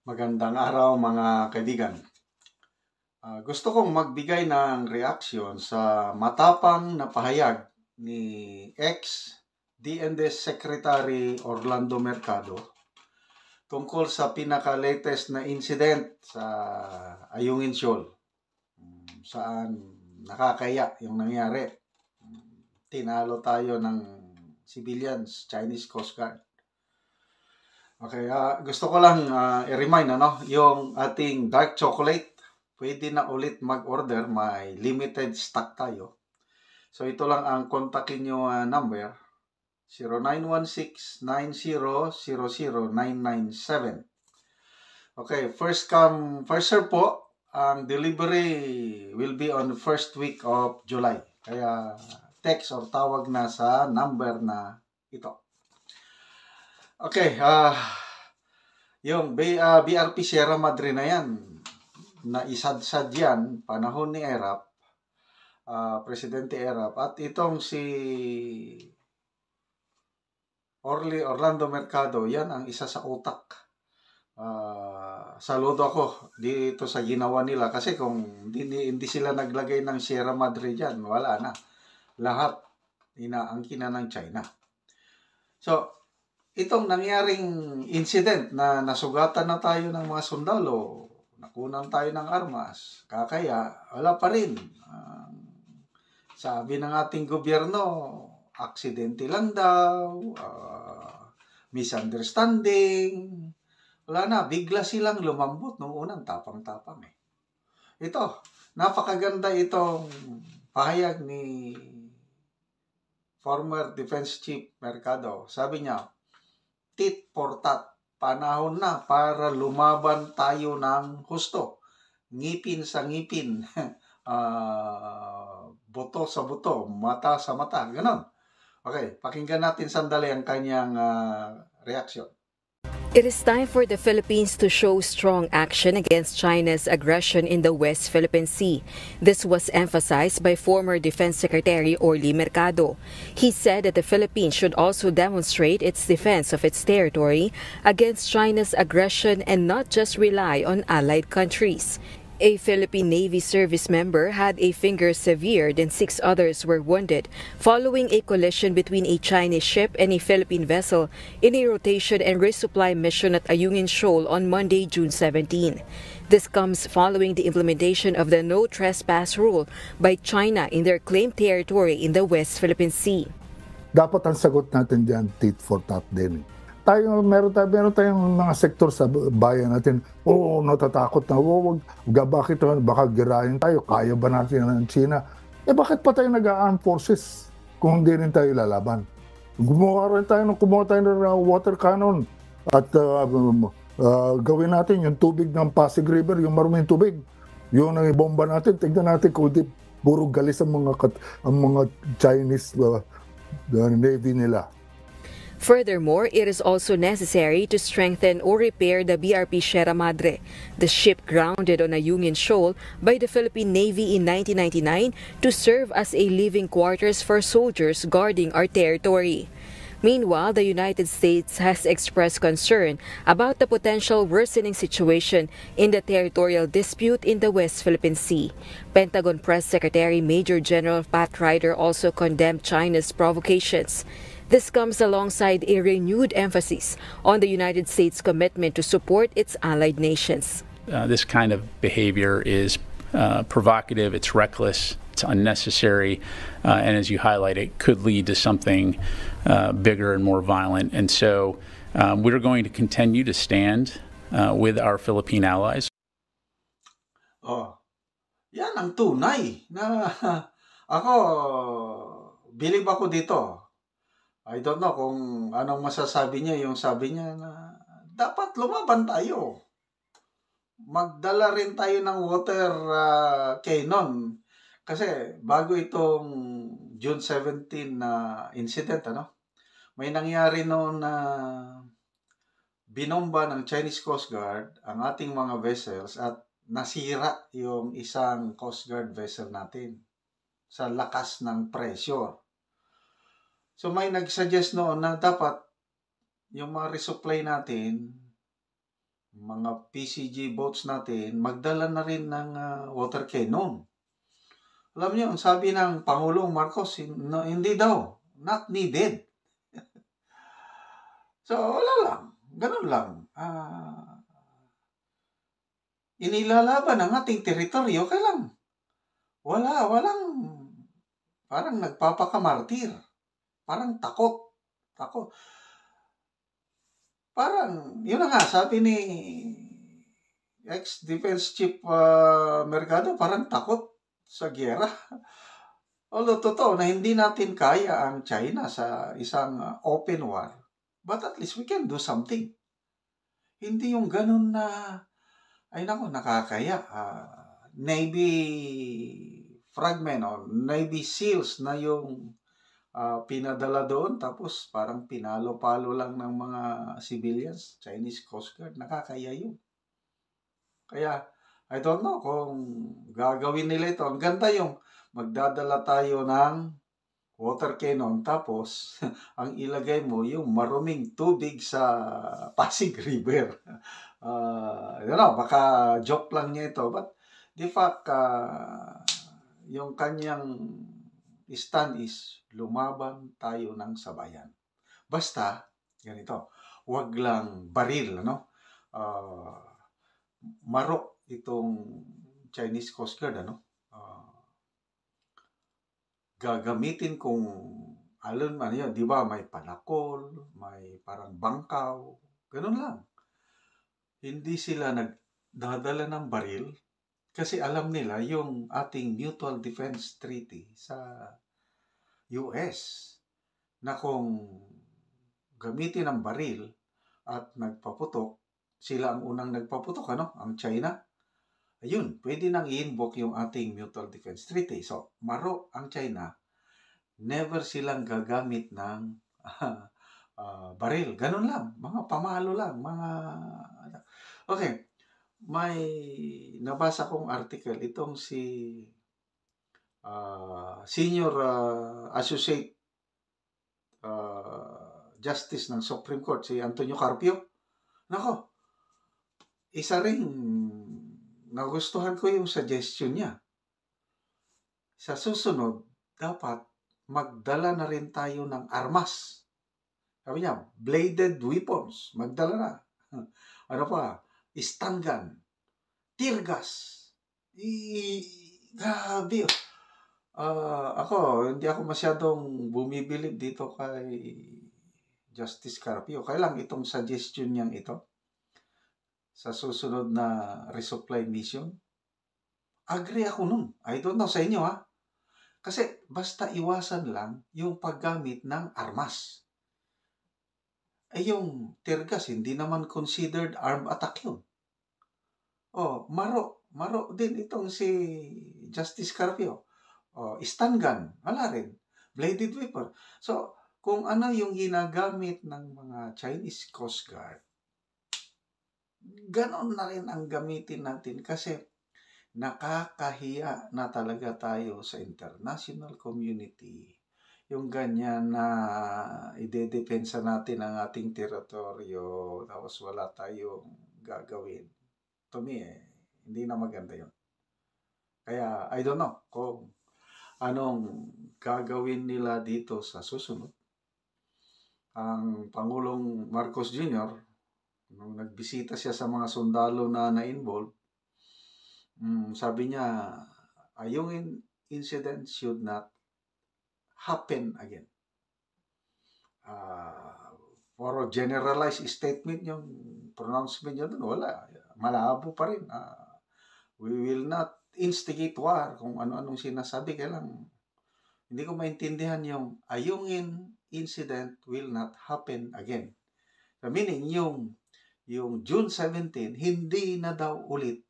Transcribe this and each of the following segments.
Magandang araw mga kaibigan. Gusto kong magbigay ng reaksyon sa matapang na pahayag ni ex-DND Secretary Orlando Mercado tungkol sa pinaka-latest na incident sa Ayungin Shoal. Saan nakakaya yung nangyari. Tinalo tayo ng civilians, Chinese Coast Guard. Okay, gusto ko lang i-remind yung ating dark chocolate, pwede na ulit mag-order, may limited stock tayo. So ito lang ang kontakin nyo number, 0916-9000-997. Okay, first come, first serve po. Ang delivery will be on the first week of July. Kaya text or tawag na sa number na ito. Okay, yung BRP Sierra Madre na yan, na isadsad yan, panahon ni ERAP, Presidente ERAP, at itong si Orlando Mercado, yan ang isa sa utak. Saludo ako dito sa ginawa nila, kasi kung hindi sila naglagay ng Sierra Madre dyan, wala na. Lahat inaangkin na ng China. So, itong nangyaring incident na nasugatan na tayo ng mga sundalo, nakunan tayo ng armas, kakaya wala pa rin. Sabi ng ating gobyerno, aksidente lang daw, misunderstanding, wala na, bigla silang lumambot nung unang tapang-tapang Ito, napakaganda itong pahayag ni former Defense Chief Mercado. Sabi niya, tit for tat. Panahon na para lumaban tayo ng husto. Ngipin sa ngipin. Buto sa buto. Mata sa mata. Ganon. Okay, pakinggan natin sandali ang kanyang reaksyon. It is time for the Philippines to show strong action against China's aggression in the West Philippine Sea. This was emphasized by former Defense Secretary Orly Mercado. He said that the Philippines should also demonstrate its defense of its territory against China's aggression and not just rely on allied countries. A Philippine Navy service member had a finger severed and 6 others were wounded following a collision between a Chinese ship and a Philippine vessel in a rotation and resupply mission at Ayungin Shoal on Monday, June 17. This comes following the implementation of the no trespass rule by China in their claimed territory in the West Philippine Sea. Dapat ang sagot natin diyan tit for tat din. Meron tayong mga sektor sa bayan natin, natatakot na, bakit baka girahin tayo, kaya ba natin ng China? Bakit pa tayo nag-armed forces kung hindi rin tayo lalaban? Kumuha tayo ng water cannon at gawin natin yung tubig ng Pasig River, yung maruming tubig. Yun ang ibomba natin, tignan natin kung di puro galis ang mga Chinese Navy nila. Furthermore, it is also necessary to strengthen or repair the BRP Sierra Madre, the ship grounded on Ayungin Shoal by the Philippine Navy in 1999 to serve as a living quarters for soldiers guarding our territory. Meanwhile, the United States has expressed concern about the potential worsening situation in the territorial dispute in the West Philippine Sea. Pentagon Press Secretary Major General Pat Ryder also condemned China's provocations. This comes alongside a renewed emphasis on the United States' commitment to support its allied nations. This kind of behavior is provocative, it's reckless, it's unnecessary, and as you highlight, it could lead to something bigger and more violent. And so we're going to continue to stand with our Philippine allies. Yan ang tunay na ako, believe ako dito. I don't know kung anong masasabi niya. Yung sabi niya na dapat lumaban tayo. Magdala rin tayo ng water cannon. Kasi bago itong June 17 na incident, may nangyari noon na binomba ng Chinese Coast Guard ang ating mga vessels at nasira yung isang Coast Guard vessel natin sa lakas ng pressure. So may nag-suggest noon na dapat yung mga resupply natin mga PCG boats natin, magdala na rin ng water cannon. Alam niyo, ang sabi ng Pangulong Marcos, hindi daw, not needed. So, wala lang. Ganun lang. Inilalaban ang ating teritoryo, kailang walang, parang nagpapakamartir. Parang takot. Parang, yun na nga, sabi ni ex-Defense Chief Mercado, parang takot sa giyera. Although totoo na hindi natin kaya ang China sa isang open war, but at least we can do something. Hindi yung ganun na, ay nako, nakakaya. Navy fragment o Navy SEALs na yung pinadala doon, tapos parang pinalo-palo lang ng mga civilians, Chinese Coast Guard, nakakaya yun. Kaya, I don't know kung gagawin nila ito. Ang ganda yung magdadala tayo ng water cannon, tapos ang ilagay mo yung maruming tubig sa Pasig River. Baka joke lang niya ito, but the fact, yung kanyang stand is lumaban tayo ng sabayan. Basta, ganito, wag lang baril, marok itong Chinese Coast Guard, gagamitin kung alon man yun, di ba, may panakol, may parang bangkaw, ganun lang. Hindi sila nagdadala ng baril kasi alam nila yung ating Mutual Defense Treaty sa US na kung gamitin ang baril at nagpaputok, sila ang unang nagpaputok, ang China. Ayun, pwede nang i-invoke yung ating Mutual Defense Treaty. So, maro ang China, never silang gagamit ng baril. Ganun lang, mga pamalo lang, Okay, may nabasa kong article, itong si Senior Associate Justice ng Supreme Court, si Antonio Carpio. Nako, isa ring nagustuhan ko yung suggestion niya. Sa susunod, dapat magdala na rin tayo ng armas. Sabi niya, bladed weapons, magdala na. Ano pa? Stun gun, tear gas. Grabe. Ako, hindi ako masyadong bumibilib dito kay Justice Carpio. Kaya lang itong suggestion niyang ito sa susunod na resupply mission, agree ako nun. I don't know sa inyo, Kasi basta iwasan lang yung paggamit ng armas. Yung tear gas, hindi naman considered armed attack yun. Maro din itong si Justice Carpio. Stun gun, wala rin. Bladed weapon. So, kung ano yung ginagamit ng mga Chinese Coast Guard, ganon na rin ang gamitin natin kasi nakakahiya na talaga tayo sa international community. Yung ganyan na idedepensa natin ang ating teritoryo tapos wala tayong gagawin. To me, hindi na maganda yun. Kaya, I don't know kung anong gagawin nila dito sa susunod. Ang Pangulong Marcos Jr., nung nagbisita siya sa mga sundalo na na-involve, sabi niya, yung incident should not happen again. For a generalized statement, yung pronouncement niya doon, wala. Malabo pa rin. We will not instigate war, kung ano-anong sinasabi. Kaya lang, hindi ko maintindihan yung incident will not happen again. So, meaning, yung June 17, hindi na daw ulit.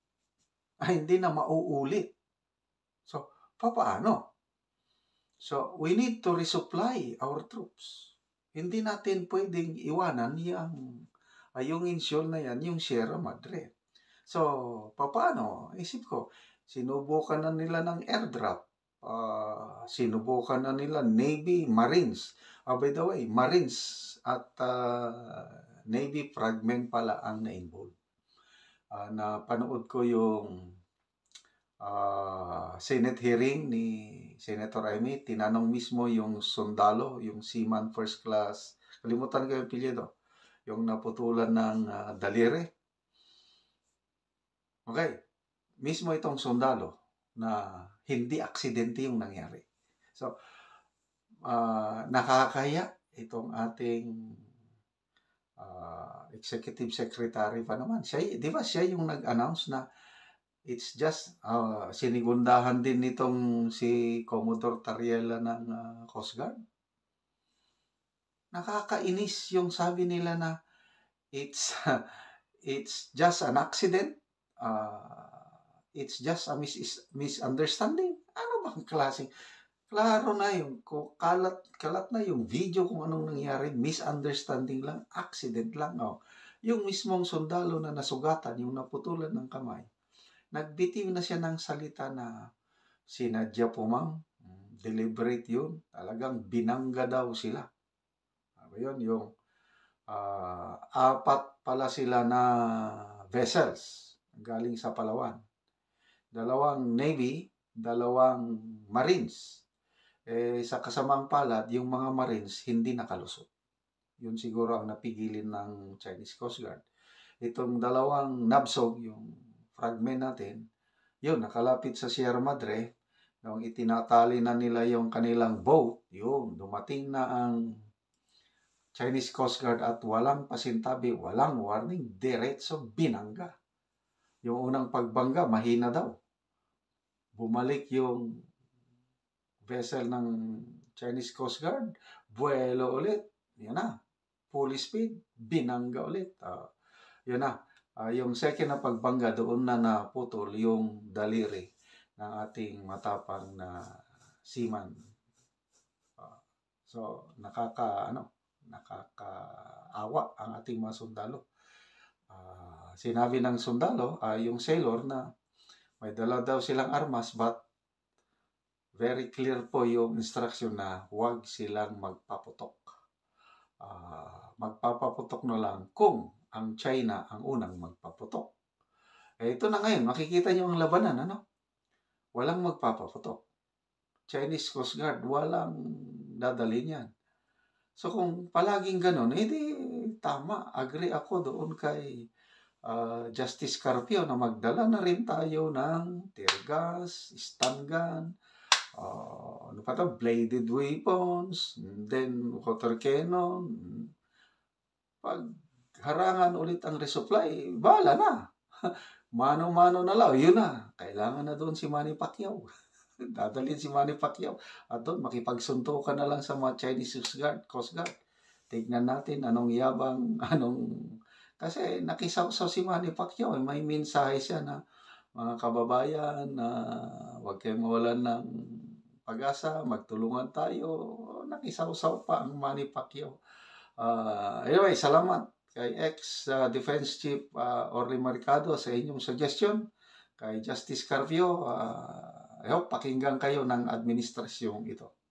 Hindi na mauulit. So, paano? So, we need to resupply our troops. Hindi natin pwedeng iwanan yung insyol na yan, yung Sierra Madre. So, paano? Isip ko, sinubukan na nila ng airdrop. Sinubukan na nila Navy, Marines. By the way, Marines at Navy fragment pala ang na-involve. napanood ko yung Senate hearing ni Senator Amy. Tinanong mismo yung sundalo, yung Seaman First Class, kalimutan ko yung apelyido, yung naputulan ng daliri. Okay, mismo itong sundalo na hindi aksidente yung nangyari. So, nakakaya itong ating executive secretary pa naman. Siya, di ba siya yung nag-announce na it's just, sinigundahan din nitong si Commodore Tariela ng Coast Guard. Nakakainis yung sabi nila na it's just an accident. It's just a misunderstanding. Ano bang klaseng? Klaro na yung kalat na yung video kung anong nangyari. Misunderstanding lang, accident lang. Yung mismong sundalo na nasugatan, yung naputulan ng kamay, nagbitiw na siya ng salita na sinadya po ma'am, deliberate yun, talagang binangga daw sila. Yun, yung 4 pala sila na vessels galing sa Palawan. 2 Navy, 2 Marines. Sa kasamang palad, yung mga Marines hindi nakalusot. Yun siguro ang napigilin ng Chinese Coast Guard. Itong 2 NAVSOG, yung fragment natin, yun, nakalapit sa Sierra Madre. Nung itinatali na nila yung kanilang boat, yun, dumating na ang Chinese Coast Guard at walang pasintabi, walang warning, diretso binangga. Yung unang pagbangga, mahina daw. Bumalik yung vessel ng Chinese Coast Guard, buwelo ulit, yan na, full speed, binangga ulit. Yun na. Yung second na pagbangga, doon na naputol yung daliri ng ating matapang na seaman. So, nakakaawa ang ating mga sundalo. Sinabi ng sundalo, yung sailor, na may dala daw silang armas, but very clear po yung instruction na huwag silang magpaputok. Magpapaputok na lang kung ang China ang unang magpaputok. Ito na ngayon, makikita nyo ang labanan, ano? Walang magpapaputok. Chinese Coast Guard, walang dadalhin yan. So kung palaging ganun, hindi tama. Agree ako doon kay Justice Carpio na magdala na rin tayo ng tear gas, stun gun, bladed weapons, then water cannon. Pag harangan ulit ang resupply, bahala na. Mano-mano na lang, yun na. Kailangan na doon si Manny Pacquiao. Dadalhin si Manny Pacquiao. At doon, makipagsuntukan na lang sa mga Chinese Coast Guard. Tignan natin anong yabang, kasi nakisawsaw si Manny Pacquiao. May mensahe siya na, mga kababayan, huwag kayong mawalan ng pag-asa, magtulungan tayo. Nakisawsaw pa ang Manny Pacquiao. Anyway, salamat kay ex-Defense Chief Orly Mercado sa inyong suggestion. Kay Justice Carpio, I hope pakinggan kayo ng administrasyong ito.